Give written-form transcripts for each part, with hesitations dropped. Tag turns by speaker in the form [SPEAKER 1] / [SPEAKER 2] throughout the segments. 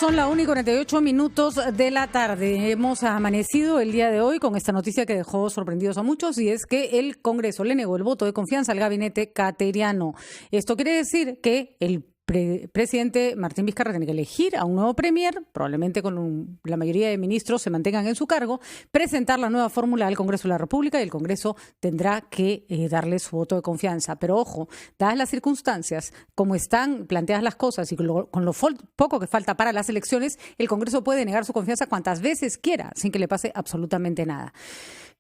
[SPEAKER 1] Son las 1:48 de la tarde. Hemos amanecido el día de hoy con esta noticia que dejó sorprendidos a muchos, y es que el Congreso le negó el voto de confianza al gabinete cateriano. Esto quiere decir que el presidente Martín Vizcarra tiene que elegir a un nuevo premier, probablemente con la mayoría de ministros se mantengan en su cargo, presentar la nueva fórmula al Congreso de la República, y el Congreso tendrá que darle su voto de confianza. Pero ojo, dadas las circunstancias, como están planteadas las cosas y con lo poco que falta para las elecciones, el Congreso puede negar su confianza cuantas veces quiera, sin que le pase absolutamente nada.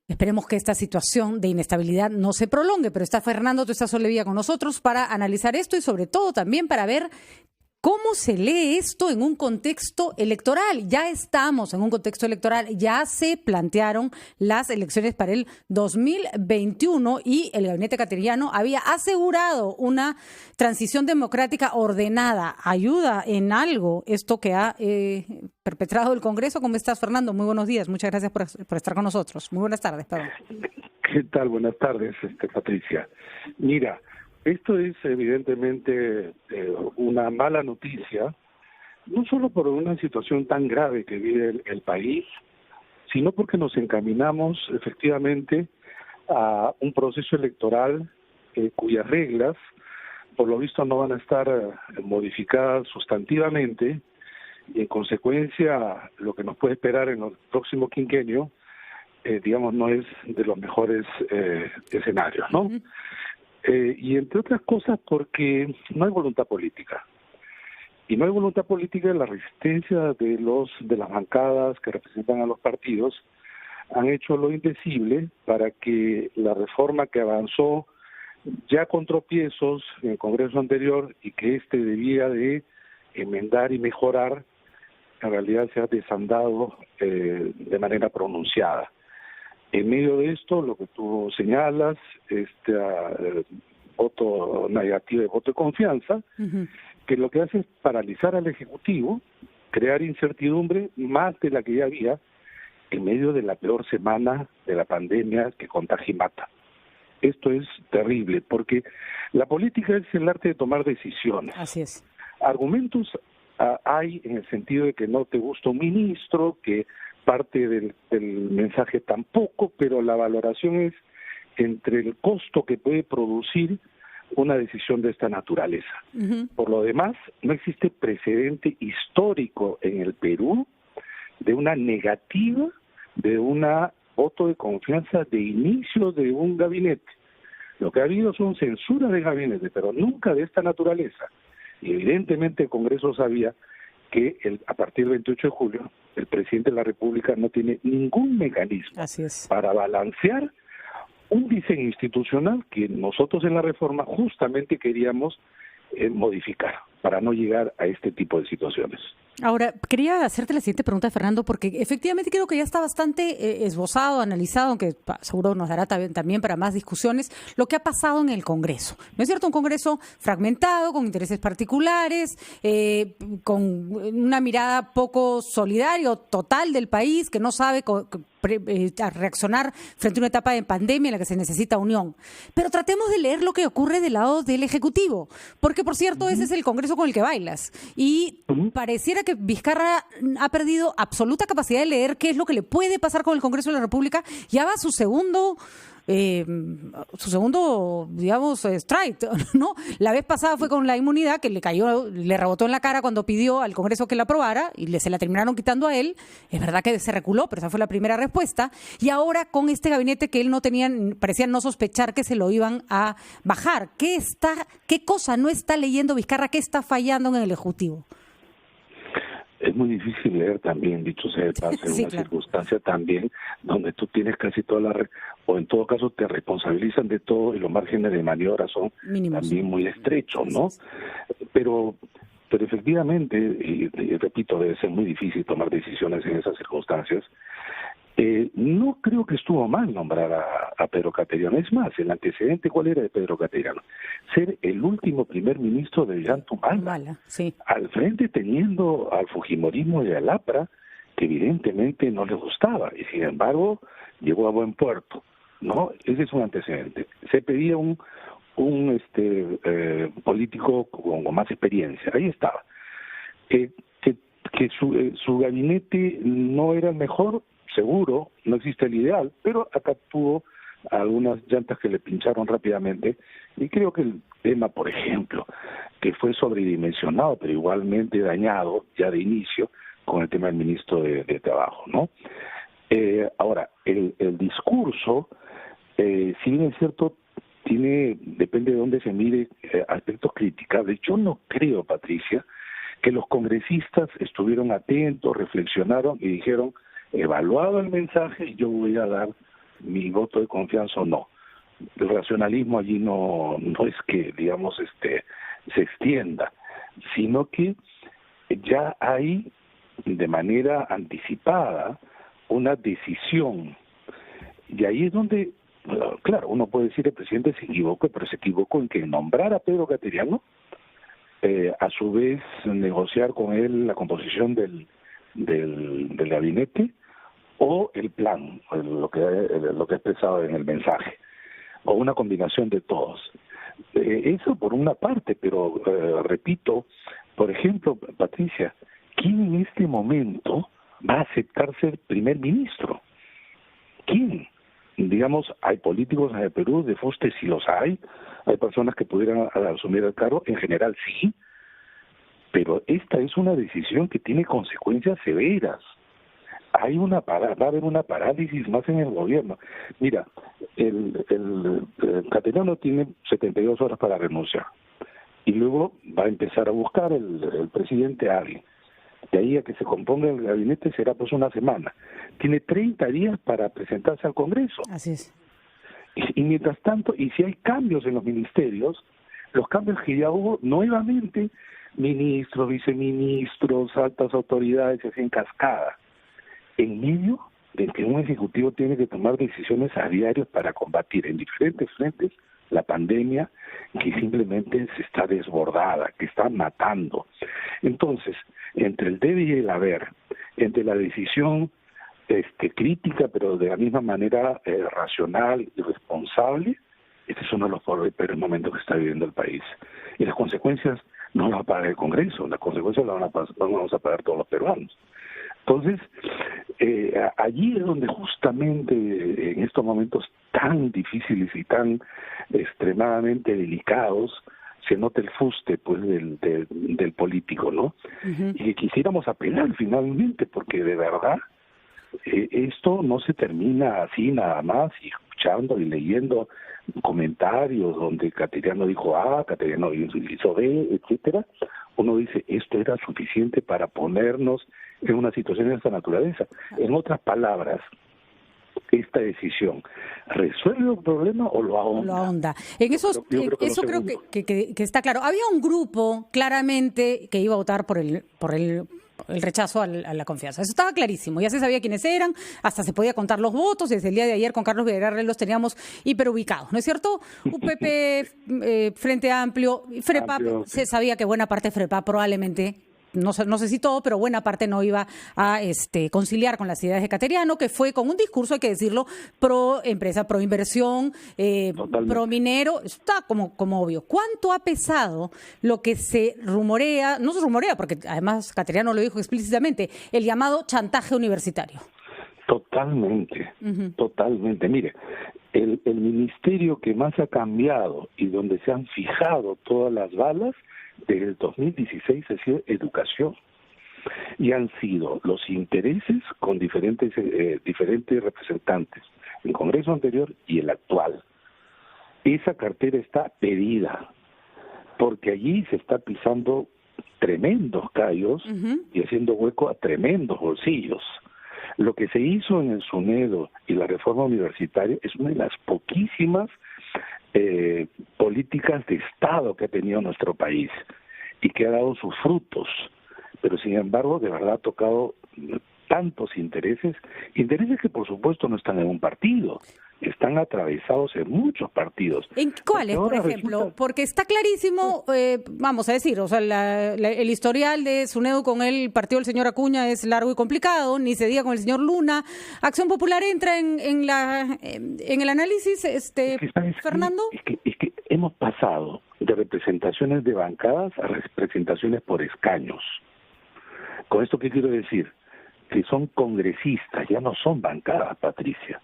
[SPEAKER 1] Esperemos que esta situación de inestabilidad no se prolongue, pero está Fernando Tuesta Solevía con nosotros para analizar esto y sobre todo también para ver cómo se lee esto en un contexto electoral. Ya estamos en un contexto electoral, ya se plantearon las elecciones para el 2021 y el gabinete cateriano había asegurado una transición democrática ordenada. ¿Ayuda en algo esto que ha perpetrado el Congreso? ¿Cómo estás, Fernando? Muy buenos días. Muchas gracias por estar con nosotros. Muy buenas tardes, perdón.
[SPEAKER 2] ¿Qué tal? Buenas tardes, Patricia. Mira, esto es evidentemente una mala noticia, no solo por una situación tan grave que vive el país, sino porque nos encaminamos efectivamente a un proceso electoral cuyas reglas, por lo visto, no van a estar modificadas sustantivamente, y en consecuencia lo que nos puede esperar en el próximo quinquenio, digamos, no es de los mejores escenarios, ¿no?
[SPEAKER 1] Uh-huh.
[SPEAKER 2] Y entre otras cosas porque no hay voluntad política. Y no hay voluntad política en la resistencia de las bancadas que representan a los partidos. Han hecho lo indecible para que la reforma que avanzó ya con tropiezos en el Congreso anterior y que debía de enmendar y mejorar, en realidad se ha desandado de manera pronunciada. En medio de esto, lo que tú señalas, voto negativo y voto de confianza, uh-huh, que lo que hace es paralizar al Ejecutivo, crear incertidumbre más de la que ya había en medio de la peor semana de la pandemia que contagia y mata. Esto es terrible, porque la política es el arte de tomar decisiones.
[SPEAKER 1] Así es.
[SPEAKER 2] Argumentos hay en el sentido de que no te gusta un ministro, que parte del mensaje tampoco, pero la valoración es entre el costo que puede producir una decisión de esta naturaleza. Uh-huh. Por lo demás, no existe precedente histórico en el Perú de una negativa, de una voto de confianza de inicio de un gabinete. Lo que ha habido son censuras de gabinete, pero nunca de esta naturaleza. Y evidentemente el Congreso sabía que a partir del 28 de julio el presidente de la República no tiene ningún mecanismo para balancear un diseño institucional que nosotros en la reforma justamente queríamos modificar para no llegar a este tipo de situaciones.
[SPEAKER 1] Ahora, quería hacerte la siguiente pregunta, Fernando, porque efectivamente creo que ya está bastante esbozado, analizado, aunque seguro nos dará también para más discusiones, lo que ha pasado en el Congreso. ¿No es cierto? Un Congreso fragmentado, con intereses particulares, con una mirada poco solidaria o total del país, que no sabe a reaccionar frente a una etapa de pandemia en la que se necesita unión. Pero tratemos de leer lo que ocurre del lado del Ejecutivo, porque, por cierto, ese es el Congreso con el que bailas. Y pareciera que Vizcarra ha perdido absoluta capacidad de leer qué es lo que le puede pasar con el Congreso de la República. Ya va su segundo, digamos, strike, ¿no? La vez pasada fue con la inmunidad que le rebotó en la cara cuando pidió al Congreso que la aprobara y se la terminaron quitando a él. Es verdad que se reculó, pero esa fue la primera respuesta. Y ahora con este gabinete que él parecía no sospechar que se lo iban a bajar. ¿Qué cosa no está leyendo Vizcarra? ¿Qué está fallando en el Ejecutivo?
[SPEAKER 2] Es muy difícil leer también, dicho sea de paso, en una circunstancia también donde tú tienes casi toda o en todo caso te responsabilizan de todo y los márgenes de maniobra son mínimos, también muy estrechos, ¿no? Pero efectivamente, y repito, debe ser muy difícil tomar decisiones en esas circunstancias. No creo que estuvo mal nombrar a Pedro Cateriano. Es más, el antecedente, ¿cuál era de Pedro Cateriano? Ser el último primer ministro de Ollanta-Humala, sí, al frente teniendo al fujimorismo y al APRA, que evidentemente no le gustaba, y sin embargo llegó a buen puerto, ¿no? Ese es un antecedente. Se pedía un político con más experiencia, ahí estaba. Que que su gabinete no era el mejor, seguro, no existe el ideal, pero acá tuvo algunas llantas que le pincharon rápidamente, y creo que el tema, por ejemplo, que fue sobredimensionado, pero igualmente dañado ya de inicio, con el tema del ministro de Trabajo, ¿no? Ahora, el discurso, si bien es cierto, depende de dónde se mire, aspectos criticables. Yo no creo, Patricia, que los congresistas estuvieron atentos, reflexionaron y dijeron, evaluado el mensaje, yo voy a dar mi voto de confianza o no. El racionalismo allí no es que, digamos, se extienda, sino que ya hay de manera anticipada una decisión. Y ahí es donde, claro, uno puede decir el presidente se equivocó, pero se equivocó en que nombrar a Pedro Cateriano, a su vez negociar con él la composición del gabinete o el plan, lo que he expresado en el mensaje, o una combinación de todos. Eso por una parte, pero repito, por ejemplo, Patricia, ¿quién en este momento va a aceptar ser primer ministro? ¿Quién? Digamos, hay políticos en el Perú, de fuste sí los hay personas que pudieran asumir el cargo, en general sí, pero esta es una decisión que tiene consecuencias severas. Va a haber una parálisis más en el gobierno. Mira, el Cateriano tiene 72 horas para renunciar, y luego va a empezar a buscar el presidente a alguien. De ahí a que se componga el gabinete será pues una semana. Tiene 30 días para presentarse al Congreso.
[SPEAKER 1] Así es.
[SPEAKER 2] Y mientras tanto, y si hay cambios en los ministerios, los cambios que ya hubo, nuevamente, ministros, viceministros, altas autoridades, se hacen cascada, en medio de que un ejecutivo tiene que tomar decisiones a diario para combatir en diferentes frentes la pandemia, que simplemente se está desbordada, que está matando. Entonces, entre el debe y el haber, entre la decisión crítica, pero de la misma manera racional y responsable, este es uno de los peores momentos que está viviendo el país. Y las consecuencias no las va a pagar el Congreso, las consecuencias las vamos a pagar todos los peruanos. Entonces, allí es donde justamente en estos momentos tan difíciles y tan extremadamente delicados se nota el fuste pues del político, ¿no? Uh-huh. Y que quisiéramos apelar finalmente, porque de verdad esto no se termina así nada más, y escuchando y leyendo comentarios donde Cateriano dijo A, Cateriano hizo B, etcétera. Uno dice, esto era suficiente para ponernos en una situación de esta naturaleza. En otras palabras, esta decisión, ¿resuelve el problema o lo ahonda?
[SPEAKER 1] Lo ahonda. En eso creo que está claro. Había un grupo claramente que iba a votar por el rechazo a la confianza. Eso estaba clarísimo. Ya se sabía quiénes eran, hasta se podía contar los votos. Desde el día de ayer con Carlos Villarreal los teníamos hiperubicados, ¿no es cierto? UPP, Frente Amplio, FREPAP, se sabía que buena parte de FREPAP probablemente, no sé si todo, pero buena parte no iba a conciliar con las ideas de Cateriano, que fue con un discurso, hay que decirlo, pro empresa, pro inversión, pro minero. Eso está como obvio. ¿Cuánto ha pesado lo que se rumorea, no se rumorea, porque además Cateriano lo dijo explícitamente, el llamado chantaje universitario?
[SPEAKER 2] Totalmente, totalmente. Mire, el ministerio que más ha cambiado y donde se han fijado todas las balas desde el 2016 ha sido educación, y han sido los intereses con diferentes representantes, el Congreso anterior y el actual. Esa cartera está pedida, porque allí se está pisando tremendos callos y haciendo hueco a tremendos bolsillos. Lo que se hizo en el SUNEDO y la reforma universitaria es una de las poquísimas políticas de Estado que ha tenido nuestro país y que ha dado sus frutos, pero sin embargo de verdad ha tocado tantos intereses que por supuesto no están en un partido, están atravesados en muchos partidos.
[SPEAKER 1] ¿En cuáles, por ejemplo? Porque está clarísimo, vamos a decir, o sea, el historial de SUNEDU con el partido del señor Acuña es largo y complicado, ni se diga con el señor Luna. Acción Popular entra en el análisis, Fernando.
[SPEAKER 2] Es que hemos pasado de representaciones de bancadas a representaciones por escaños. ¿Con esto qué quiero decir? Que son congresistas, ya no son bancadas, Patricia.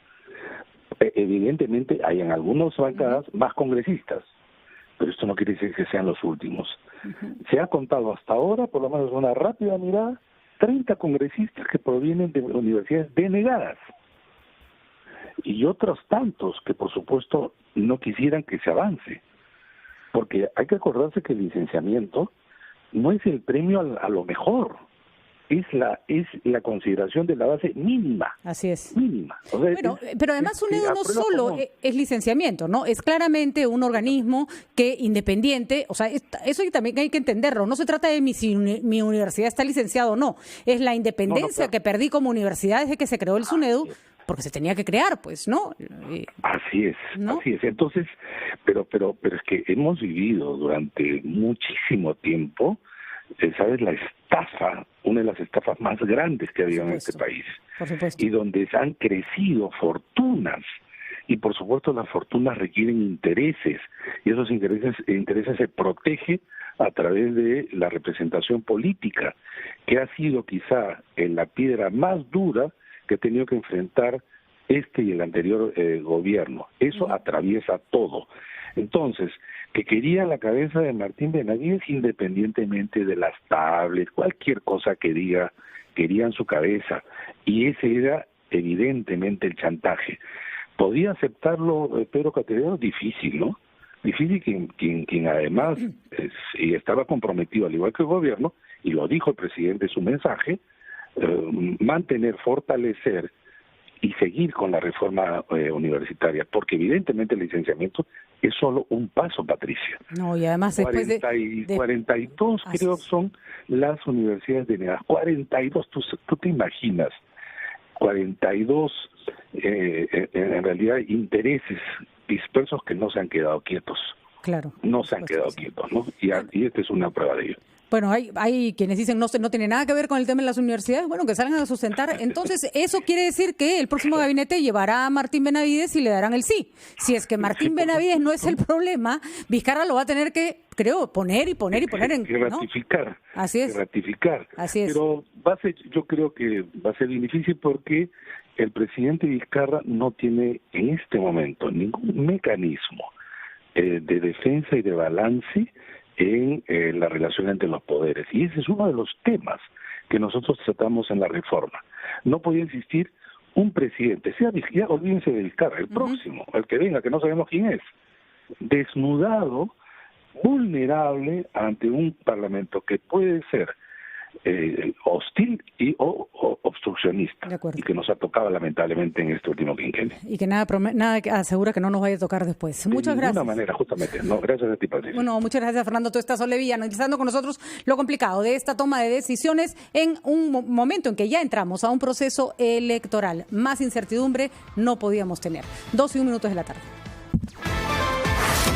[SPEAKER 2] Evidentemente hay en algunas bancadas más congresistas, pero esto no quiere decir que sean los últimos. Se ha contado hasta ahora, por lo menos una rápida mirada, 30 congresistas que provienen de universidades denegadas y otros tantos que por supuesto no quisieran que se avance, porque hay que acordarse que el licenciamiento no es el premio a lo mejor, es la consideración de la base mínima.
[SPEAKER 1] Así es.
[SPEAKER 2] Mínima. O sea,
[SPEAKER 1] pero además UNEDU no solo es licenciamiento, ¿no? Es claramente un organismo que independiente, o sea, eso también hay que entenderlo. No se trata de si mi universidad está licenciada o no. Es la independencia que perdí como universidad desde que se creó el SUNEDU, porque se tenía que crear, pues, ¿no?
[SPEAKER 2] Así es, ¿no? Así es. Entonces, pero es que hemos vivido durante muchísimo tiempo, ¿sabes? La estafa, una de las estafas más grandes que ha habido en este país.
[SPEAKER 1] Por supuesto.
[SPEAKER 2] Y donde han crecido fortunas. Y por supuesto las fortunas requieren intereses. Y esos intereses se protegen a través de la representación política, que ha sido quizá la piedra más dura que ha tenido que enfrentar este y el anterior gobierno. Eso atraviesa todo. Entonces, que quería la cabeza de Martín Benavides independientemente de las tablets, cualquier cosa que diga, querían su cabeza. Y ese era evidentemente el chantaje. ¿Podía aceptarlo Pedro Cateriano? Difícil, ¿no? Difícil quien además y estaba comprometido, al igual que el gobierno, y lo dijo el presidente en su mensaje, mantener, fortalecer y seguir con la reforma universitaria, porque evidentemente el licenciamiento es solo un paso, Patricia.
[SPEAKER 1] No, y además después
[SPEAKER 2] 42 creo son las universidades denegadas, 42, tú te imaginas, 42 en realidad intereses dispersos que no se han quedado quietos.
[SPEAKER 1] Claro.
[SPEAKER 2] No se han quedado quietos, ¿no? Y esta es una prueba de ello.
[SPEAKER 1] Bueno, hay quienes dicen no tiene nada que ver con el tema de las universidades, bueno, que salgan a sustentar. Entonces, eso quiere decir que el próximo gabinete llevará a Martín Benavides y le darán el sí. Si es que Martín Benavides no es el problema, Vizcarra lo va a tener que, creo, poner en...
[SPEAKER 2] Que ratificar.
[SPEAKER 1] ¿no? Así es.
[SPEAKER 2] Ratificar.
[SPEAKER 1] Así es.
[SPEAKER 2] Pero yo creo que va a ser bien difícil porque el presidente Vizcarra no tiene en este momento ningún mecanismo de defensa y de balance en la relación entre los poderes. Y ese es uno de los temas que nosotros tratamos en la reforma. No podía existir un presidente, ya olvídense de Vizcarra, el próximo, el que venga, que no sabemos quién es, desnudado, vulnerable ante un parlamento que puede ser hostil o obstruccionista, y que nos ha tocado lamentablemente en este último quinquenio.
[SPEAKER 1] Y que nada asegura que no nos vaya a tocar después. Muchas gracias.
[SPEAKER 2] De ninguna manera, justamente. No, gracias a ti, Patricia.
[SPEAKER 1] Bueno, muchas gracias, Fernando. Tú estás Olevilla, analizando con nosotros lo complicado de esta toma de decisiones en un momento en que ya entramos a un proceso electoral. Más incertidumbre no podíamos tener. 12:01 de la tarde.